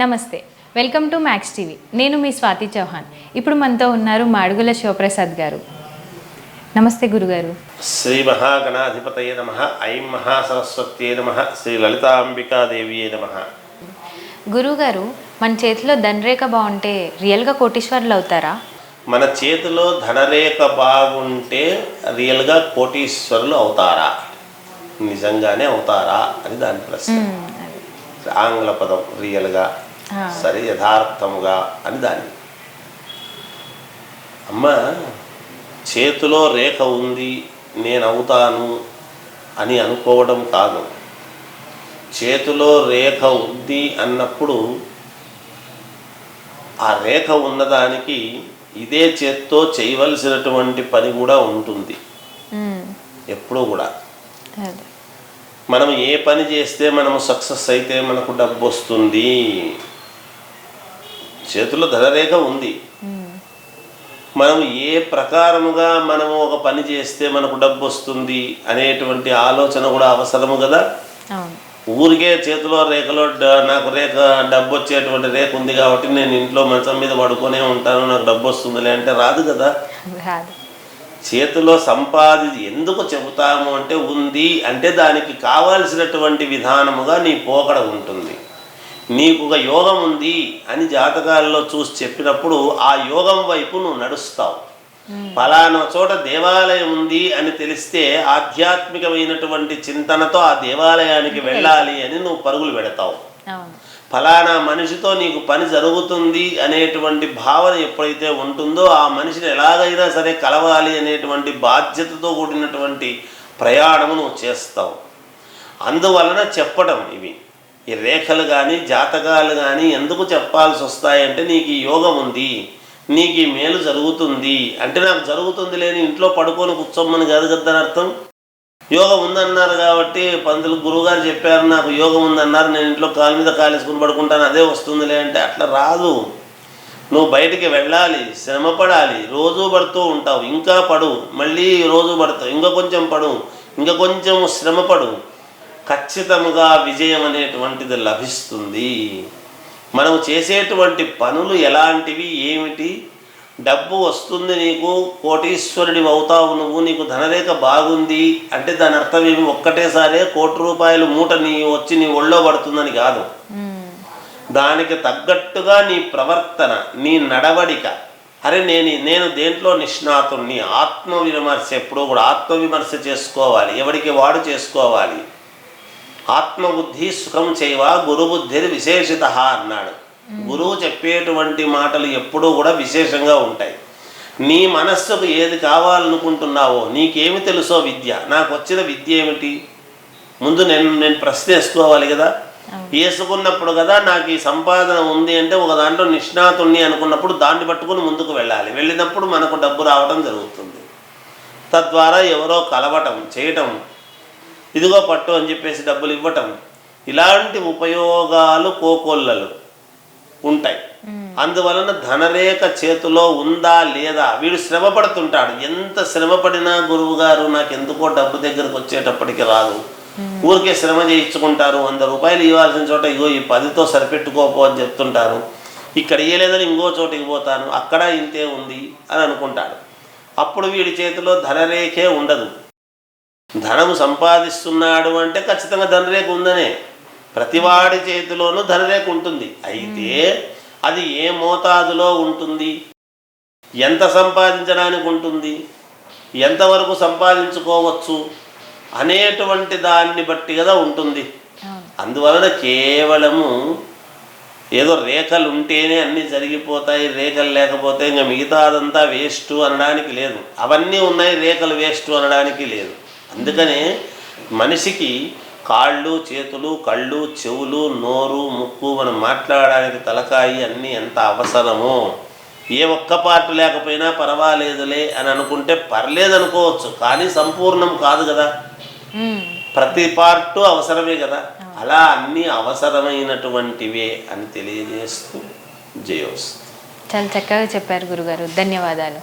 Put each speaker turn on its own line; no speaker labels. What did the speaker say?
నమస్తే, welcome to max TV. నేను మీ స్వాతి చౌహాన్. ఇప్పుడు మనతో ఉన్నారు మాడుగుల శివప్రసాద్ గారు. నమస్తే గురుగారు.
శ్రీ మహాగణాధిపతయే నమః. ఐం మహాసరస్వత్యే నమః. శ్రీ లలితాంబికాదేవియే నమః.
గురుగారు, మన చేతిలో ధనరేఖ బాగుంటే రియల్గా కోటీశ్వరులు అవుతారా?
మన చేతిలో ధనరేఖ బాగుంటే రియల్గా కోటీశ్వరులు అవుతారా? నిజంగానే అవుతారా అని దాని ప్రశ్న. ఆంగ్ల పదం రియల్గా, సరే యథార్థముగా అని దాన్ని. అమ్మ, చేతిలో రేఖ ఉంది నేను అవుతాను అని అనుకోవడం కాదు. చేతిలో రేఖ ఉంది అన్నప్పుడు ఆ రేఖ ఉన్నదానికి ఇదే చేత్తో చేయవలసినటువంటి పని కూడా ఉంటుంది. ఎప్పుడూ కూడా మనం ఏ పని చేస్తే మనము సక్సెస్ అయితే మనకు డబ్బు వస్తుంది. చేతిలో ధనరేఖ ఉంది. మనం ఏ ప్రకారముగా మనము ఒక పని చేస్తే మనకు డబ్బు వస్తుంది అనేటువంటి ఆలోచన కూడా అవసరము కదా. ఊరికే చేతిలో రేఖలో నాకు రేఖ డబ్బు వచ్చేటువంటి రేఖ ఉంది కాబట్టి నేను ఇంట్లో మంచం మీద పడుకొనే ఉంటాను, నాకు డబ్బు వస్తుందిలే అంటే రాదు కదా. చేతిలో ఎందుకు చెబుతాము అంటే ఉంది అంటే దానికి కావాల్సినటువంటి విధానముగా నీ పోకడ ఉంటుంది. నీకు ఒక యోగం ఉంది అని జాతకాలలో చూసి చెప్పినప్పుడు ఆ యోగం వైపు నువ్వు నడుస్తావు. ఫలానా చోట దేవాలయం ఉంది అని తెలిస్తే ఆధ్యాత్మికమైనటువంటి చింతనతో ఆ దేవాలయానికి వెళ్ళాలి అని నువ్వు పరుగులు పెడతావు. ఫలానా మనిషితో నీకు పని జరుగుతుంది అనేటువంటి భావన ఎప్పుడైతే ఉంటుందో ఆ మనిషిని ఎలాగైనా సరే కలవాలి అనేటువంటి బాధ్యతతో కూడినటువంటి ప్రయాణము నువ్వు చేస్తావు. అందువలన చెప్పడం ఇవి ఈ రేఖలు కానీ జాతకాలు కానీ ఎందుకు చెప్పాల్సి వస్తాయంటే నీకు ఈ యోగం ఉంది, నీకు ఈ మేలు జరుగుతుంది అంటే నాకు జరుగుతుంది లేని ఇంట్లో పడుకొని కూర్చోమని కాదు కదా అర్థం. యోగం ఉందన్నారు కాబట్టి పంతులు గురువుగారు చెప్పారు నాకు యోగం ఉందన్నారు, నేను ఇంట్లో కాలు మీద కాలేసుకుని పడుకుంటాను అదే వస్తుందిలే అంటే అట్లా రాదు. నువ్వు బయటికి వెళ్ళాలి, శ్రమ పడాలి. రోజు పడుతూ ఉంటావు, ఇంకా పడు, మళ్ళీ రోజు పడతావు, ఇంకా కొంచెం పడు, ఇంకా కొంచెం శ్రమ పడు, ఖచ్చితంగా విజయం అనేటువంటిది లభిస్తుంది. మనం చేసేటువంటి పనులు ఎలాంటివి ఏమిటి? డబ్బు వస్తుంది, నీకు కోటీశ్వరుడి అవుతావు నువ్వు, నీకు ధనరేఖ బాగుంది అంటే దాని అర్థం ఏమి ఒక్కటేసారి ₹1,00,00,000 మూట వచ్చి నీ ఒళ్ళో పడుతుందని కాదు. దానికి తగ్గట్టుగా నీ ప్రవర్తన, నీ నడవడిక. అరే నేను దేంట్లో నిష్ణాతుణ్ణి, ఆత్మవిమర్శ ఎప్పుడూ కూడా ఆత్మవిమర్శ చేసుకోవాలి, ఎవరికి వాడు చేసుకోవాలి. ఆత్మబుద్ధి సుఖం చేయవా గురుబుద్ధి విశేషిత అన్నాడు. గురువు చెప్పేటువంటి మాటలు ఎప్పుడూ కూడా విశేషంగా ఉంటాయి. నీ మనస్సుకు ఏది కావాలనుకుంటున్నావో, నీకేమి తెలుసో విద్య, నాకు వచ్చిన విద్య ఏమిటి ముందు నేను ప్రశ్న వేసుకోవాలి కదా. వేసుకున్నప్పుడు కదా నాకు ఈ సంపాదన ఉంది అంటే ఒక దాంట్లో నిష్ణాతుణ్ణి అనుకున్నప్పుడు దాన్ని పట్టుకుని ముందుకు వెళ్ళాలి. వెళ్ళినప్పుడు మనకు డబ్బు రావడం జరుగుతుంది. తద్వారా ఎవరో కలవటం చేయటం, ఇదిగో పట్టు అని చెప్పేసి డబ్బులు ఇవ్వటం, ఇలాంటి ఉపయోగాలు కోకొల్లలు ఉంటాయి. అందువలన ధనరేఖ చేతిలో ఉందా లేదా, వీడు శ్రమ పడుతుంటాడు. ఎంత శ్రమ పడినా గురువు గారు నాకు ఎందుకో డబ్బు దగ్గరకు వచ్చేటప్పటికి రాదు, ఊరికే శ్రమ చేయించుకుంటారు. ₹100 ఇవ్వాల్సిన చోట ఇగో ఈ 10తో సరిపెట్టుకోపో అని చెప్తుంటారు. ఇక్కడ ఇవ్వలేదని ఇంకో చోటికి పోతాను, అక్కడ ఇంతే ఉంది అని అనుకుంటాడు. అప్పుడు వీడి చేతిలో ధనరేఖే ఉండదు. ధనము సంపాదిస్తున్నాడు అంటే ఖచ్చితంగా ధనరేఖ ఉందనే. ప్రతివాడి చేతిలోనూ ధనరేఖ ఉంటుంది. అయితే అది ఏ మోతాదులో ఉంటుంది, ఎంత సంపాదించడానికి ఉంటుంది, ఎంతవరకు సంపాదించుకోవచ్చు అనేటువంటి దాన్ని బట్టి కదా ఉంటుంది. అందువలన కేవలము ఏదో రేఖలు ఉంటేనే అన్నీ జరిగిపోతాయి, రేఖలు లేకపోతే ఇంకా మిగతాదంతా వేస్ట్ అనడానికి లేదు. అవన్నీ ఉన్నాయి, రేఖలు వేస్ట్ అనడానికి లేదు. అందుకనే మనిషికి కాళ్ళు, చేతులు, కళ్ళు, చెవులు, నోరు, ముక్కు, మనం మాట్లాడడానికి తలకాయి అన్నీ ఎంత అవసరమో. ఏ ఒక్క పార్ట్ లేకపోయినా పర్వాలేదులే అని అనుకుంటే పర్లేదు అనుకోవచ్చు, కానీ సంపూర్ణం కాదు కదా. ప్రతి పార్టు అవసరమే కదా. అలా అన్నీ అవసరమైనటువంటివే అని తెలియజేస్తూ జయోస్తు.
చాలా చక్కగా చెప్పారు గురుగారు, ధన్యవాదాలు.